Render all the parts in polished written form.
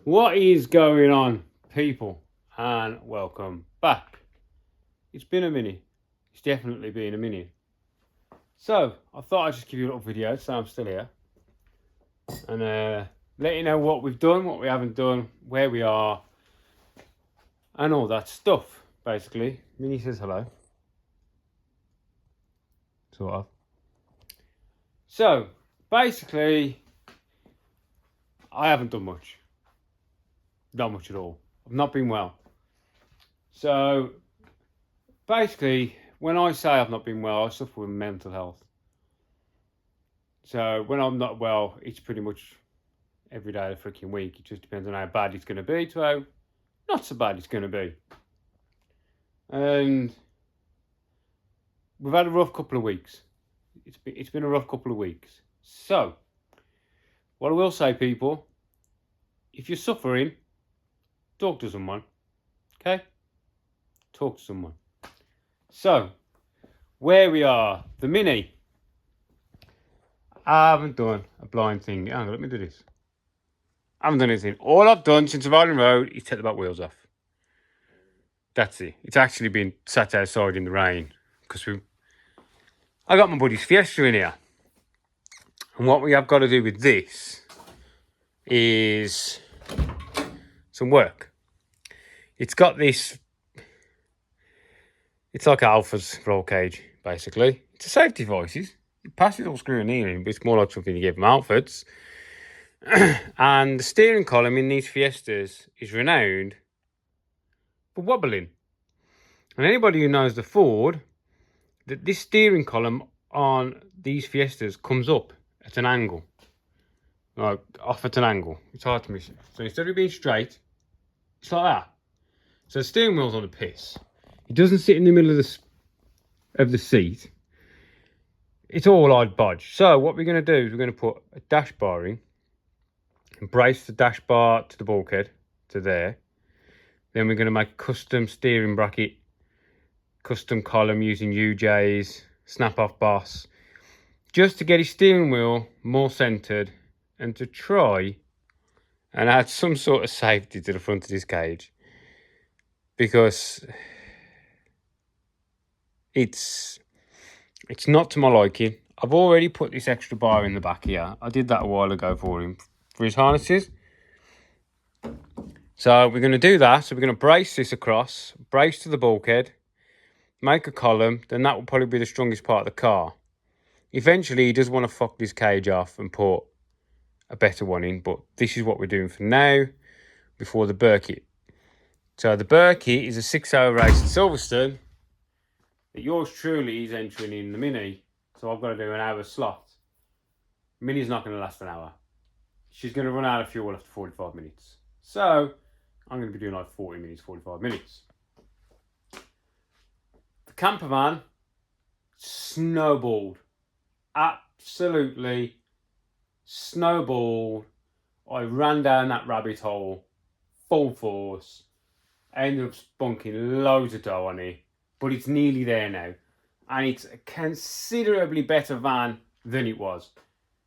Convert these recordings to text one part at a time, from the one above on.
What is going on, people? And welcome back. It's been a minute. It's definitely been a minute. So, I thought I'd just give you a little video so I'm still here. And let you know what we've done, what we haven't done, where we are, and all that stuff, basically. Minnie says hello. Sort of. So, basically, I haven't done much. Not much at all. I've not been well. So, basically, when I say I've not been well, I suffer with mental health. So when I'm not well, it's pretty much every day of the freaking week. It just depends on how bad it's going to be to how not so bad it's going to be. And we've had a rough couple of weeks. It's been a rough couple of weeks. So what I will say, people, if you're suffering, talk to someone. Okay? Talk to someone. So where we are, the Mini. I haven't done a blind thing. Hang on, let me do this. I haven't done anything. All I've done since I've on the road is take the back wheels off. That's it. It's actually been sat outside in the rain because I got my buddy's Fiesta in here. And what we have got to do with this is some work. It's got this, it's like Alpha's roll cage, basically. It's a safety devices. It passes all screwing in, but it's more like something you give them outfits. And the steering column in these Fiestas is renowned for wobbling. And anybody who knows the Ford, that this steering column on these Fiestas comes up at an angle. Like off at an angle. It's hard to miss it. So instead of being straight, it's like that. So the steering wheel's on the piss. It doesn't sit in the middle of the seat. It's all odd bodge. So what we're going to do is we're going to put a dash bar in and brace the dash bar to the bulkhead to there. Then we're going to make a custom steering bracket, custom column using UJ's snap-off boss, just to get his steering wheel more centered and to try and add some sort of safety to the front of this cage, because it's not to my liking. I've already put this extra bar in the back here. I did that a while ago for him, for his harnesses. So we're going to do that. So we're going to brace this across, brace to the bulkhead, make a column. Then that will probably be the strongest part of the car. Eventually, he does want to fuck this cage off and put a better one in. But this is what we're doing for now, before the Burkit. So the Burkit is a 6-hour race in Silverstone that yours truly is entering in the Mini. So I've got to do an hour slot. Mini's not going to last an hour. She's going to run out of fuel after 45 minutes. So I'm going to be doing like 40 minutes, 45 minutes. The campervan snowballed. Absolutely snowballed. I ran down that rabbit hole full force. I ended up spunking loads of dough on it. But it's nearly there now. And it's a considerably better van than it was.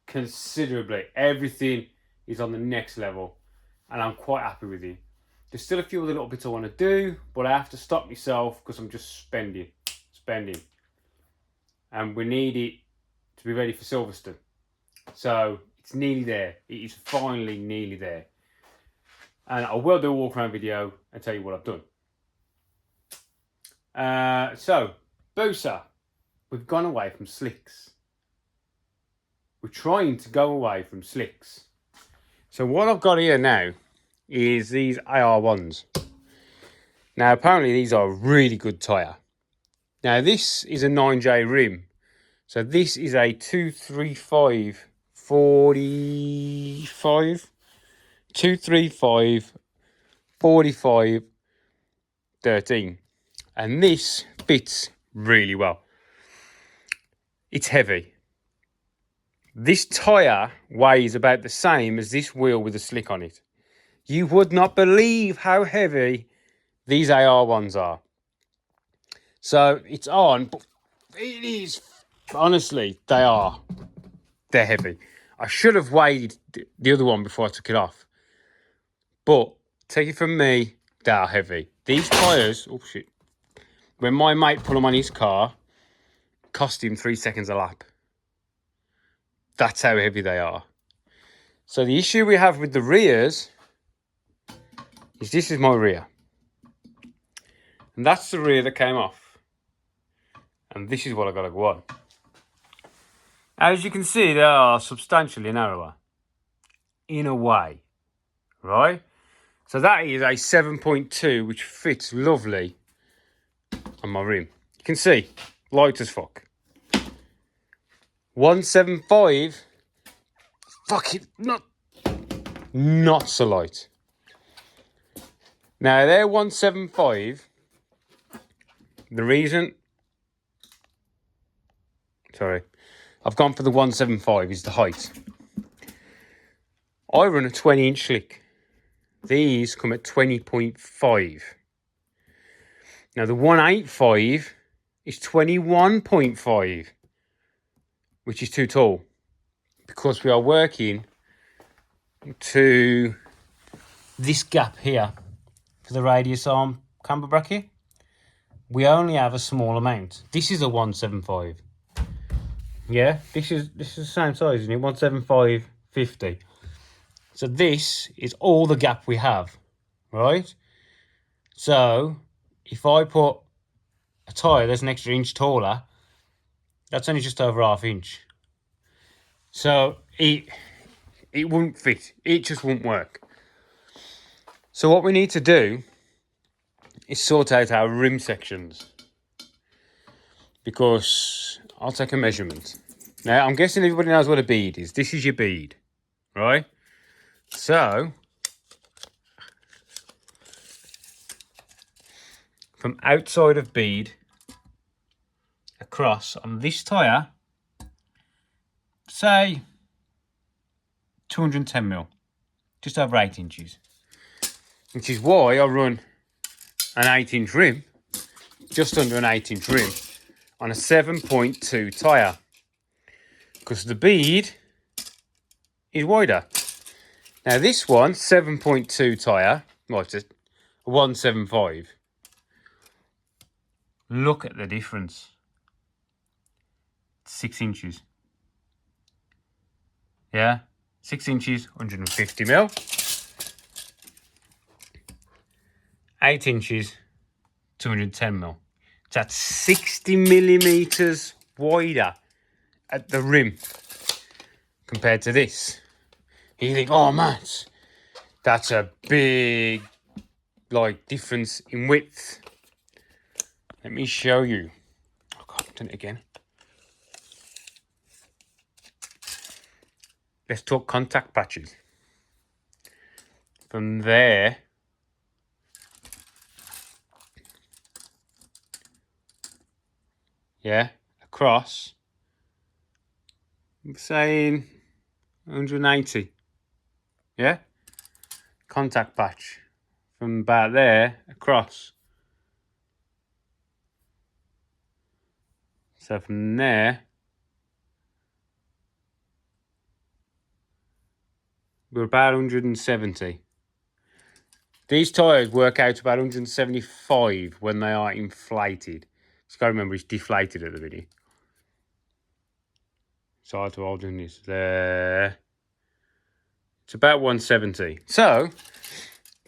Considerably. Everything is on the next level. And I'm quite happy with it. There's still a few other little bits I want to do, but I have to stop myself because I'm just spending. And we need it to be ready for Silverstone. So it's nearly there. It is finally nearly there. And I will do a walk around video and tell you what I've done. So, Busa, we've gone away from slicks. We're trying to go away from slicks. So what I've got here now is these AR1s. Now, apparently these are a really good tyre. Now, this is a 9J rim. So this is a 235 45. 235 45 13. And this fits really well. It's heavy. This tyre weighs about the same as this wheel with a slick on it. You would not believe how heavy these AR1s are. So it's on, but it is, honestly, they're heavy. I should have weighed the other one before I took it off. But take it from me, they are heavy. These tyres, oh shit, when my mate put them on his car, cost him 3 seconds a lap. That's how heavy they are. So the issue we have with the rears is this is my rear. And that's the rear that came off. And this is what I got to go on. As you can see, they are substantially narrower. In a way. Right? So that is a 7.2, which fits lovely on my rim. You can see, light as fuck. 175, fuck it, not so light. Now they're 175. The reason, sorry, I've gone for the 175 is the height. I run a 20-inch slick. These come at 20.5. Now the 185 is 21.5, which is too tall because we are working to this gap here for the radius arm camber bracket. We only have a small amount. This is a 175. Yeah, this is the same size, isn't it? 175, 50. So this is all the gap we have, right? So if I put a tyre that's an extra inch taller, that's only just over ½ inch. So it won't fit. It just won't work. So what we need to do is sort out our rim sections, because I'll take a measurement. Now, I'm guessing everybody knows what a bead is. This is your bead, right? So, from outside of bead across on this tyre, say 210 mil, just over 8 inches. Which is why I run an 8-inch rim, just under an 8-inch rim, on a 7.2 tyre. Because the bead is wider. Now this one, 7.2 tyre, well, it's a 175. Look at the difference. 6 inches. Yeah, 6 inches, 150 mil. 8 inches, 210 mil. That's 60 millimeters wider at the rim compared to this. You think, oh man, that's a big difference in width. Let me show you. Oh God, I've done it again. Let's talk contact patches. From there, yeah, across, I'm saying 180. Yeah, contact patch from about there across. So from there, we're about 170. These tyres work out about 175 when they are inflated. Just got to remember it's deflated at the minute. So I have to hold in this there. It's about 170. So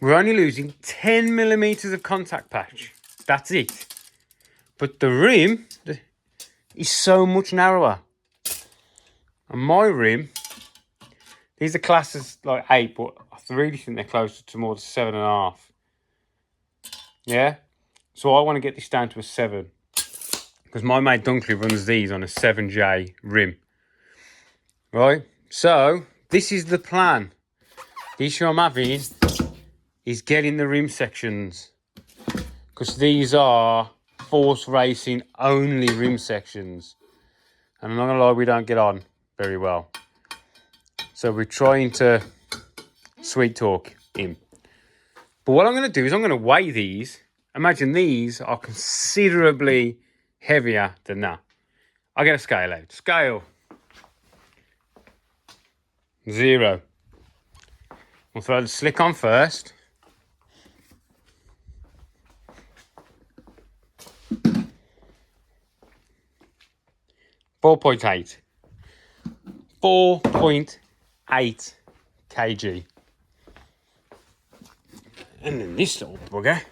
we're only losing 10 millimeters of contact patch. That's it. But the rim is so much narrower. And my rim, these are classed as like 8, but I really think they're closer to more to 7.5. Yeah? So I want to get this down to a 7. Because my mate Dunkley runs these on a 7J rim. Right? So, this is the plan. The issue I'm having is getting the rim sections. Because these are force racing only rim sections. And I'm not going to lie, we don't get on very well. So we're trying to sweet talk him. But what I'm going to do is I'm going to weigh these. Imagine these are considerably heavier than that. I'll get a scale out. Scale. 0. We'll throw the slick on first. .8 4.8 kg. And then this little bugger.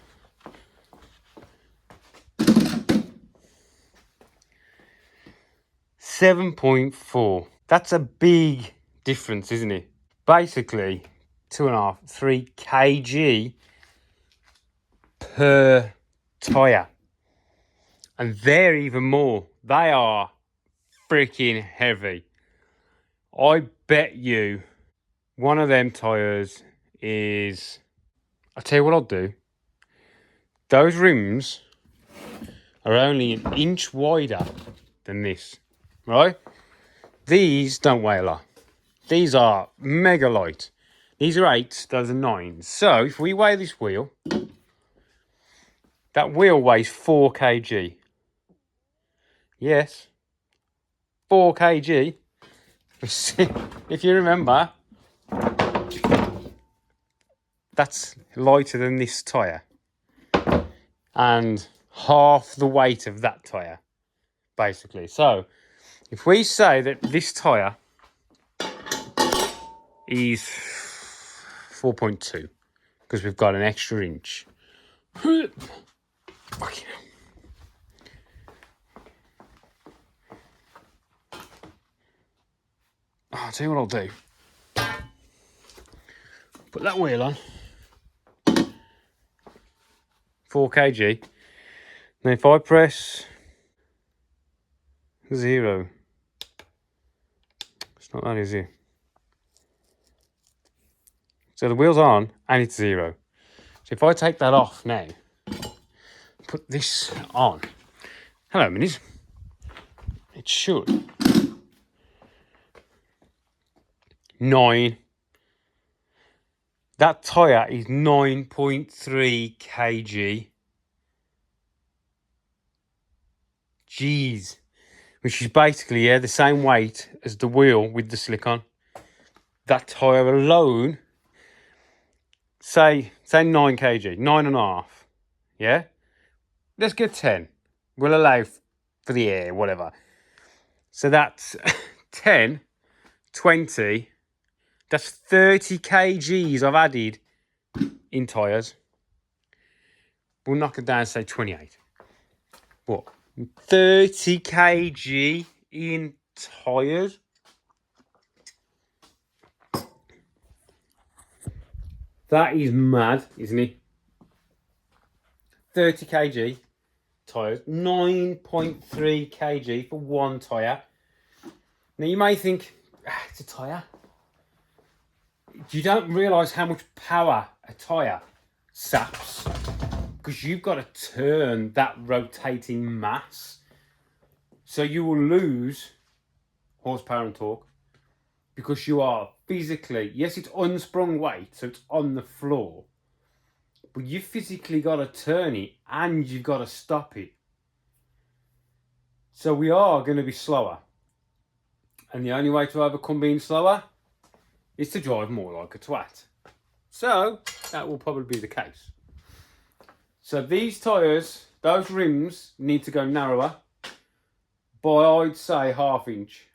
7.4. That's a big difference, isn't it? Basically, 2.5, 3 kg per tyre. And they're even more. They are freaking heavy. I bet you one of them tyres is... I'll tell you what I'll do. Those rims are only an inch wider than this, right? These don't weigh a lot. These are mega light. These are 8s, those are 9s. So if we weigh this wheel, that wheel weighs 4 kg. Yes, 4 kg. If you remember, that's lighter than this tyre. And half the weight of that tyre, basically. So if we say that this tyre is 4.2, because we've got an extra inch. Oh, I'll tell you what I'll do. Put that wheel on. 4 kg. Then if I press 0, it's not that, is it? So the wheel's on and it's 0. So if I take that off now, put this on. Hello, minis. It should. 9. That tyre is 9.3 kg. Jeez. Which is basically, yeah, the same weight as the wheel with the slick on. That tyre alone, say 9 kg, 9.5. Yeah? Let's get 10. We'll allow for the air, whatever. So that's 10, 20. That's 30 kgs I've added in tyres. We'll knock it down, say 28. What? 30 kg in tyres? That is mad, isn't it? 30 kg tyres. 9.3 kg for one tyre. Now you may think, it's a tyre. You don't realise how much power a tyre saps, because you've got to turn that rotating mass. So you will lose horsepower and torque because you are physically, yes, it's unsprung weight, so it's on the floor, but you physically got to turn it and you've got to stop it. So we are going to be slower. And the only way to overcome being slower is to drive more like a twat. So that will probably be the case. So these tyres, those rims need to go narrower by, I'd say, 1/2 inch.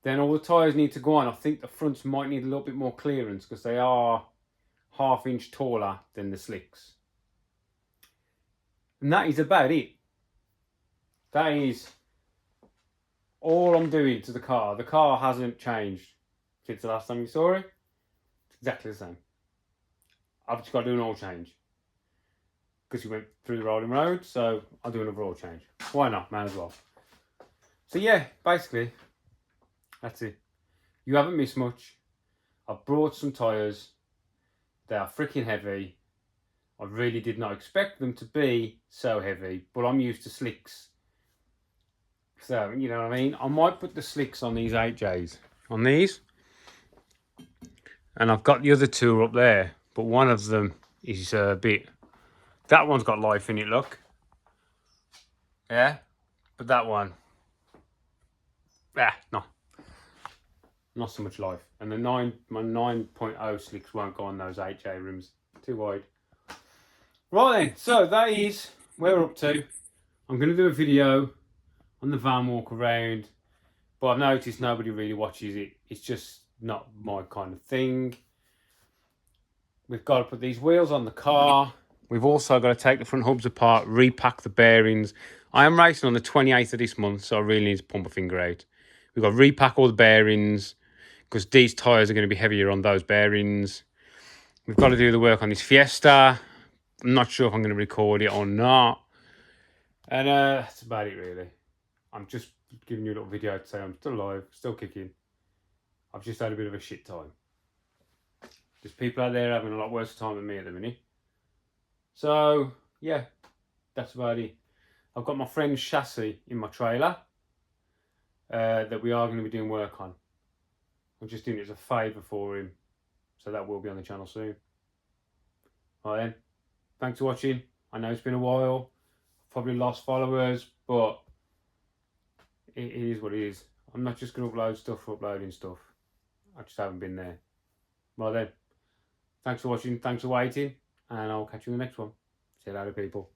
Then all the tyres need to go on. I think the fronts might need a little bit more clearance because they are 1/2 inch taller than the slicks. And that is about it. That is all I'm doing to the car. The car hasn't changed since the last time you saw it. It's exactly the same. I've just got to do an oil change because we went through the rolling road, so I'll do another oil change. Why not? Might as well. So yeah, basically, that's it. You haven't missed much. I've brought some tyres. They are freaking heavy. I really did not expect them to be so heavy, but I'm used to slicks. So, you know what I mean? I might put the slicks on these 8Js. On these. And I've got the other two up there, but one of them is a bit... That one's got life in it, look. Yeah? But that one... no. not so much life. And the my 9.0 slicks won't go on those 8J rims. Too wide. Right then, so that is where we're up to. I'm going to do a video on the van walk around, but I've noticed nobody really watches it. It's just not my kind of thing. We've got to put these wheels on the car. We've also got to take the front hubs apart, repack the bearings. I am racing on the 28th of this month, so I really need to pump my finger out. We've got to repack all the bearings because these tyres are going to be heavier on those bearings. We've got to do the work on this Fiesta. I'm not sure if I'm going to record it or not. And that's about it, really. I'm just giving you a little video to say I'm still alive, still kicking. I've just had a bit of a shit time. There's people out there having a lot worse time than me at the minute. So, yeah, that's about it. I've got my friend's chassis in my trailer that we are going to be doing work on. I'm just doing it as a favour for him. So that will be on the channel soon. Right then, thanks for watching. I know it's been a while. Probably lost followers, but it is what it is. I'm not just going to upload stuff for uploading stuff. I just haven't been there. Right then, thanks for watching, thanks for waiting, and I'll catch you in the next one. See you later, people.